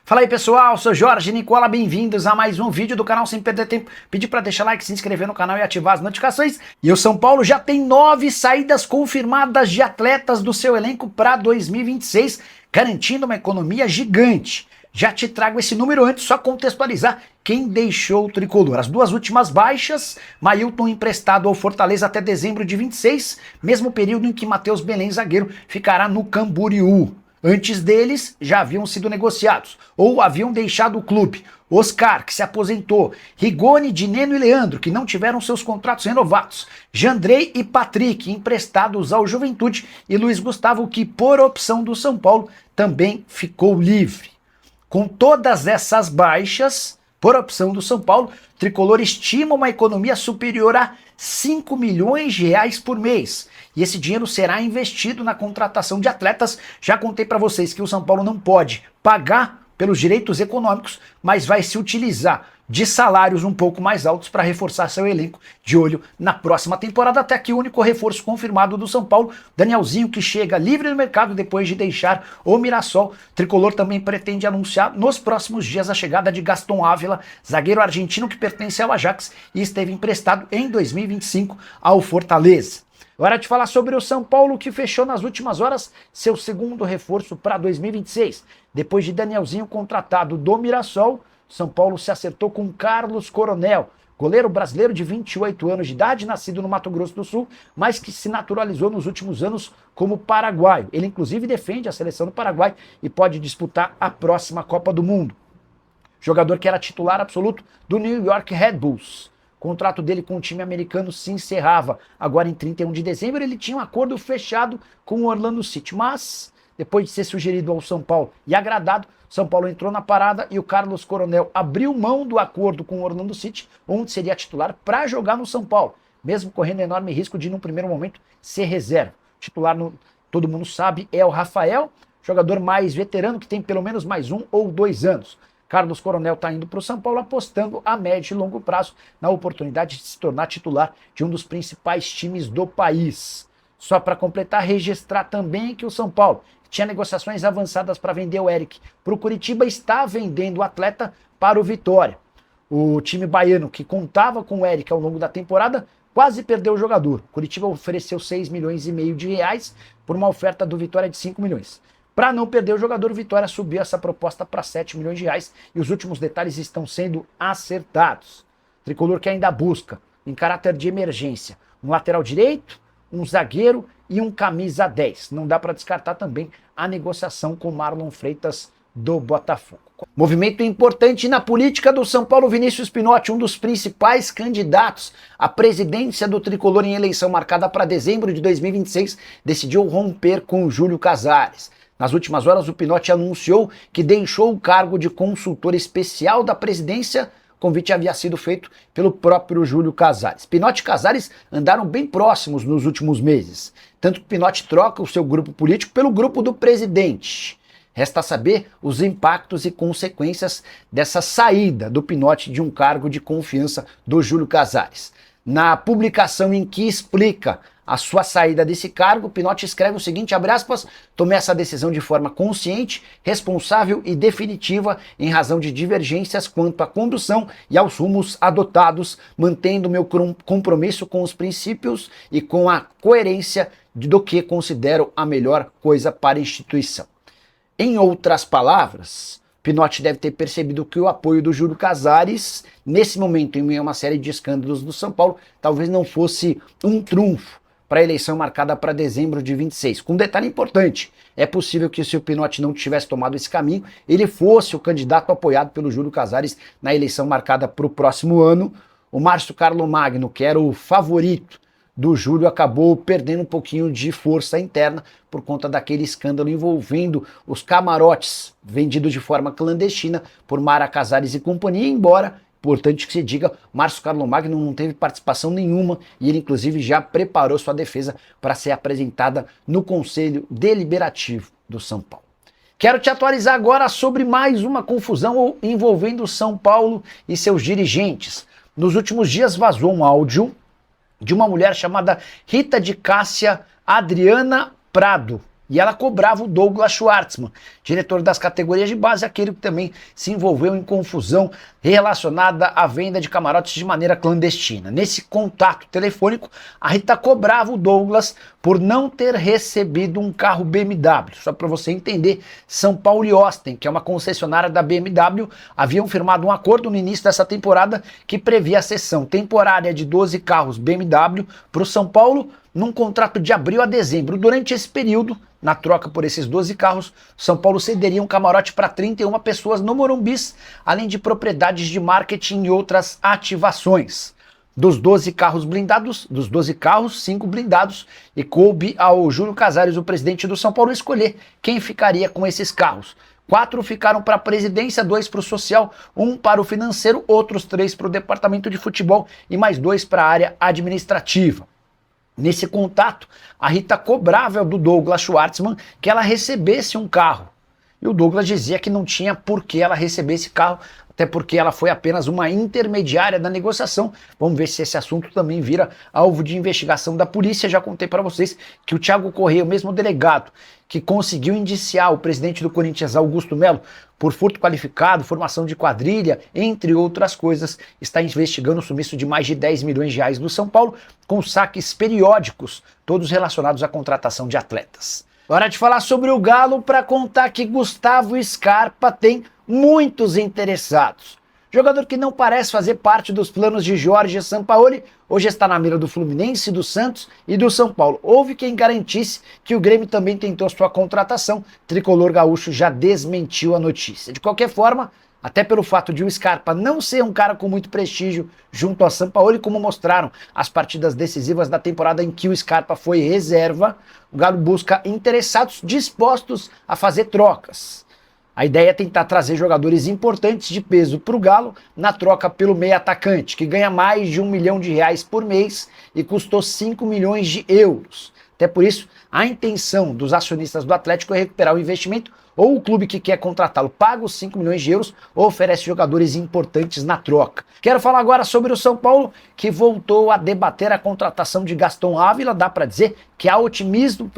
Fala aí pessoal, sou Jorge Nicola, bem-vindos a mais um vídeo do canal Sem Perder Tempo. Pedir para deixar like, se inscrever no canal e ativar as notificações. E o São Paulo já tem 9 saídas confirmadas de atletas do seu elenco para 2026, garantindo uma economia gigante. Já te trago esse número antes, só contextualizar quem deixou o tricolor. As duas últimas baixas, Mailton emprestado ao Fortaleza até dezembro de 26, mesmo período em que Matheus Belém, zagueiro, ficará no Camboriú. Antes deles, já haviam sido negociados, ou haviam deixado o clube. Oscar, que se aposentou, Rigoni, Dineno e Leandro, que não tiveram seus contratos renovados, Jandrei e Patrick, emprestados ao Juventude, e Luiz Gustavo, que por opção do São Paulo, também ficou livre. Com todas essas baixas, por opção do São Paulo, o tricolor estima uma economia superior a 5 milhões de reais por mês. E esse dinheiro será investido na contratação de atletas. Já contei para vocês que o São Paulo não pode pagar pelos direitos econômicos, mas vai se utilizar de salários um pouco mais altos para reforçar seu elenco, de olho na próxima temporada. Até aqui o único reforço confirmado do São Paulo, Danielzinho, que chega livre no mercado depois de deixar o Mirassol. O tricolor também pretende anunciar nos próximos dias a chegada de Gaston Ávila, zagueiro argentino que pertence ao Ajax e esteve emprestado em 2025 ao Fortaleza. Agora de falar sobre o São Paulo, que fechou nas últimas horas seu segundo reforço para 2026. Depois de Danielzinho contratado do Mirassol, São Paulo se acertou com Carlos Coronel, goleiro brasileiro de 28 anos de idade, nascido no Mato Grosso do Sul, mas que se naturalizou nos últimos anos como paraguaio. Ele inclusive defende a seleção do Paraguai e pode disputar a próxima Copa do Mundo. Jogador que era titular absoluto do New York Red Bulls. O contrato dele com o time americano se encerrava agora em 31 de dezembro. Ele tinha um acordo fechado com o Orlando City, mas depois de ser sugerido ao São Paulo e agradado, São Paulo entrou na parada e o Carlos Coronel abriu mão do acordo com o Orlando City, onde seria titular, para jogar no São Paulo, mesmo correndo enorme risco de, num primeiro momento, ser reserva. O titular, todo mundo sabe, é o Rafael, jogador mais veterano que tem pelo menos mais 1 ou 2 anos. Carlos Coronel está indo para o São Paulo apostando a médio e longo prazo na oportunidade de se tornar titular de um dos principais times do país. Só para completar, registrar também que o São Paulo, que tinha negociações avançadas para vender o Eric para o Curitiba, está vendendo o atleta para o Vitória. O time baiano, que contava com o Eric ao longo da temporada, quase perdeu o jogador. O Curitiba ofereceu 6,5 milhões de reais por uma oferta do Vitória de 5 milhões. Para não perder o jogador, o Vitória subiu essa proposta para 7 milhões de reais e os últimos detalhes estão sendo acertados. O tricolor que ainda busca, em caráter de emergência, um lateral direito, um zagueiro e um camisa 10. Não dá para descartar também a negociação com Marlon Freitas do Botafogo. Movimento importante na política do São Paulo. Vinícius Pinotti, um dos principais candidatos à presidência do tricolor em eleição marcada para dezembro de 2026, decidiu romper com Júlio Casares. Nas últimas horas, o Pinotti anunciou que deixou o cargo de consultor especial da presidência. O convite havia sido feito pelo próprio Júlio Casares. Pinotti e Casares andaram bem próximos nos últimos meses. Tanto que Pinotti troca o seu grupo político pelo grupo do presidente. Resta saber os impactos e consequências dessa saída do Pinotti de um cargo de confiança do Júlio Casares. Na publicação em que explica a sua saída desse cargo, Pinotti escreve o seguinte, abre aspas, tomei essa decisão de forma consciente, responsável e definitiva em razão de divergências quanto à condução e aos rumos adotados, mantendo meu compromisso com os princípios e com a coerência do que considero a melhor coisa para a instituição. Em outras palavras, Pinotti deve ter percebido que o apoio do Júlio Casares, nesse momento, em meio a uma série de escândalos do São Paulo, talvez não fosse um trunfo para a eleição marcada para dezembro de 26. Com um detalhe importante, é possível que se o Pinotti não tivesse tomado esse caminho, ele fosse o candidato apoiado pelo Júlio Casares na eleição marcada para o próximo ano. O Márcio Carlo Magno, que era o favorito do Júlio, acabou perdendo um pouquinho de força interna por conta daquele escândalo envolvendo os camarotes vendidos de forma clandestina por Mara Casares e companhia, embora, importante que se diga, Márcio Carlo Magno não teve participação nenhuma e ele inclusive já preparou sua defesa para ser apresentada no Conselho Deliberativo do São Paulo. Quero te atualizar agora sobre mais uma confusão envolvendo o São Paulo e seus dirigentes. Nos últimos dias vazou um áudio de uma mulher chamada Rita de Cássia Adriana Prado, e ela cobrava o Douglas Schwartzman, diretor das categorias de base, aquele que também se envolveu em confusão relacionada à venda de camarotes de maneira clandestina. Nesse contato telefônico, a Rita cobrava o Douglas por não ter recebido um carro BMW. Só para você entender, São Paulo e Austin, que é uma concessionária da BMW, haviam firmado um acordo no início dessa temporada que previa a cessão temporária de 12 carros BMW para o São Paulo num contrato de abril a dezembro. Durante esse período, na troca por esses 12 carros, São Paulo cederia um camarote para 31 pessoas no Morumbis, além de propriedades de marketing e outras ativações. Dos 12 carros blindados, dos 12 carros, 5 blindados, e coube ao Júlio Casares, o presidente do São Paulo, escolher quem ficaria com esses carros. 4 ficaram para a presidência, 2 para o social, 1 para o financeiro, outros 3 para o departamento de futebol e mais 2 para a área administrativa. Nesse contato, a Rita cobrava do Douglas Schwartzman que ela recebesse um carro. E o Douglas dizia que não tinha por que ela receber esse carro, até porque ela foi apenas uma intermediária da negociação. Vamos ver se esse assunto também vira alvo de investigação da polícia. Já contei para vocês que o Thiago Corrêa, o mesmo delegado que conseguiu indiciar o presidente do Corinthians, Augusto Melo, por furto qualificado, formação de quadrilha, entre outras coisas, está investigando o sumiço de mais de 10 milhões de reais do São Paulo, com saques periódicos, todos relacionados à contratação de atletas. Hora de falar sobre o Galo para contar que Gustavo Scarpa tem muitos interessados. Jogador que não parece fazer parte dos planos de Jorge Sampaoli, hoje está na mira do Fluminense, do Santos e do São Paulo. Houve quem garantisse que o Grêmio também tentou sua contratação, Tricolor Gaúcho já desmentiu a notícia. De qualquer forma, até pelo fato de o Scarpa não ser um cara com muito prestígio junto a Sampaoli, como mostraram as partidas decisivas da temporada em que o Scarpa foi reserva, o Galo busca interessados dispostos a fazer trocas. A ideia é tentar trazer jogadores importantes de peso para o Galo na troca pelo meia atacante, que ganha mais de R$1 milhão por mês e custou 5 milhões de euros. Até por isso, a intenção dos acionistas do Atlético é recuperar o investimento, ou o clube que quer contratá-lo paga os 5 milhões de euros ou oferece jogadores importantes na troca. Quero falar agora sobre o São Paulo, que voltou a debater a contratação de Gaston Ávila. Dá para dizer que há otimismo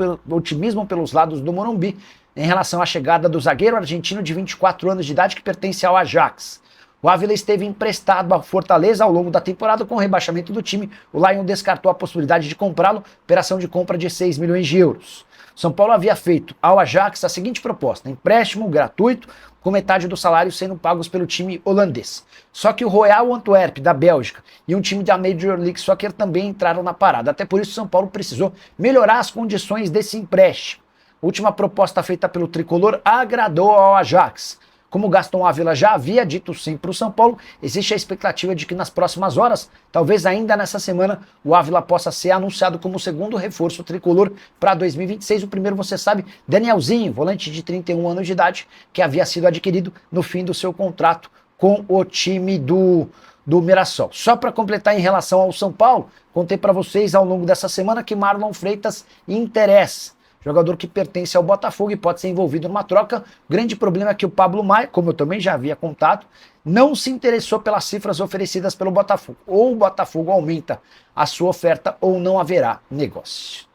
pelos lados do Morumbi em relação à chegada do zagueiro argentino de 24 anos de idade que pertence ao Ajax. O Ávila esteve emprestado ao Fortaleza ao longo da temporada. Com o rebaixamento do time, o Lion descartou a possibilidade de comprá-lo, operação de compra de 6 milhões de euros. São Paulo havia feito ao Ajax a seguinte proposta: empréstimo gratuito, com metade do salário sendo pagos pelo time holandês. Só que o Royal Antwerp, da Bélgica, e um time da Major League Soccer também entraram na parada. Até por isso, São Paulo precisou melhorar as condições desse empréstimo. A última proposta feita pelo Tricolor agradou ao Ajax. Como o Gaston Ávila já havia dito sim para o São Paulo, existe a expectativa de que nas próximas horas, talvez ainda nessa semana, o Ávila possa ser anunciado como o segundo reforço tricolor para 2026. O primeiro, você sabe, Danielzinho, volante de 31 anos de idade, que havia sido adquirido no fim do seu contrato com o time do Mirassol. Só para completar em relação ao São Paulo, contei para vocês ao longo dessa semana que Marlon Freitas interessa. Jogador que pertence ao Botafogo e pode ser envolvido numa troca. O grande problema é que o Pablo Maia, como eu também já havia contado, não se interessou pelas cifras oferecidas pelo Botafogo. Ou o Botafogo aumenta a sua oferta ou não haverá negócio.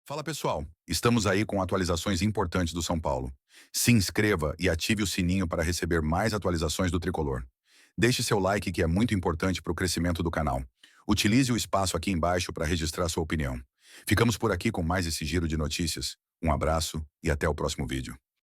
Fala pessoal, estamos aí com atualizações importantes do São Paulo. Se inscreva e ative o sininho para receber mais atualizações do Tricolor. Deixe seu like, que é muito importante para o crescimento do canal. Utilize o espaço aqui embaixo para registrar sua opinião. Ficamos por aqui com mais esse giro de notícias. Um abraço e até o próximo vídeo.